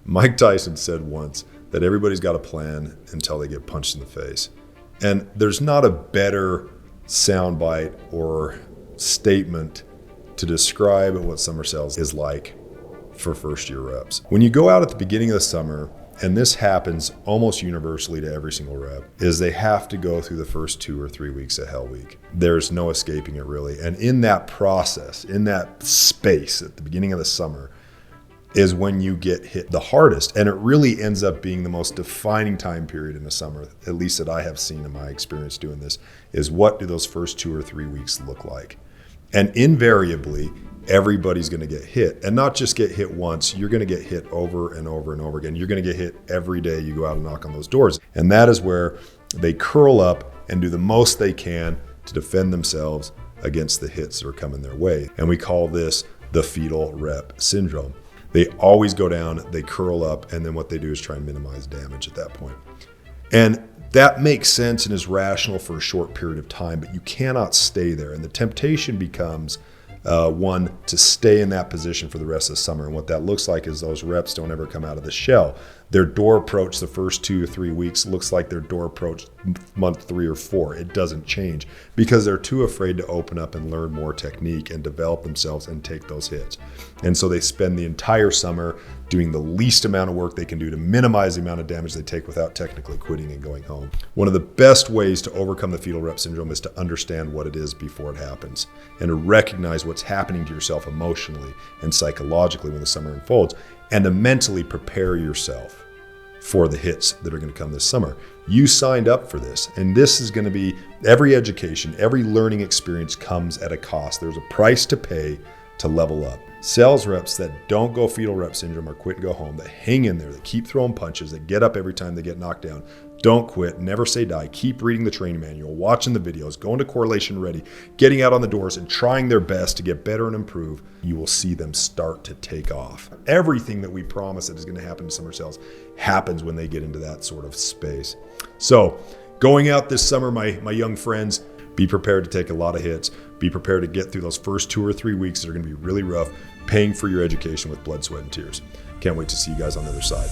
Mike Tyson said once that everybody's got a plan until they get punched in the face. And there's not a better soundbite or statement to describe what summer sales is like for first year reps. When you go out at the beginning of the summer, and this happens almost universally to every single rep, is they have to go through the first 2 or 3 weeks of Hell Week. There's no escaping it really. And in that process, in that space at the beginning of the summer, is when you get hit the hardest. And it really ends up being the most defining time period in the summer, at least that I have seen in my experience doing this, is what do those first 2 or 3 weeks look like? And invariably, everybody's going to get hit, and not just get hit once. You're going to get hit over and over and over again. You're going to get hit every day you go out and knock on those doors. And that is where they curl up and do the most they can to defend themselves against the hits that are coming their way. And we call this the fetal rep syndrome. They always go down, they curl up, and then what they do is try and minimize damage at that point. And that makes sense and is rational for a short period of time, but you cannot stay there. And the temptation becomes one to stay in that position for the rest of the summer. And what that looks like is those reps don't ever come out of the shell. Their door approach the first 2 or 3 weeks looks like their door approach month 3 or 4. It doesn't change because they're too afraid to open up and learn more technique and develop themselves and take those hits. And so they spend the entire summer doing the least amount of work they can do to minimize the amount of damage they take without technically quitting and going home. One of the best ways to overcome the fetal rep syndrome is to understand what it is before it happens and to recognize what's happening to yourself emotionally and psychologically when the summer unfolds, and to mentally prepare yourself for the hits that are going to come this summer. You signed up for this, and this is going to be every education, every learning experience comes at a cost. There's a price to pay to level up. Sales reps that don't go fetal rep syndrome or quit and go home, that hang in there, that keep throwing punches, that get up every time they get knocked down, don't quit, never say die, keep reading the training manual, watching the videos, going to correlation ready, getting out on the doors and trying their best to get better and improve, you will see them start to take off. Everything that we promise that is going to happen to summer sales happens when they get into that sort of space. So going out this summer, my young friends, be prepared to take a lot of hits. Be prepared to get through those first 2 or 3 weeks that are going to be really rough, paying for your education with blood, sweat, and tears. Can't wait to see you guys on the other side.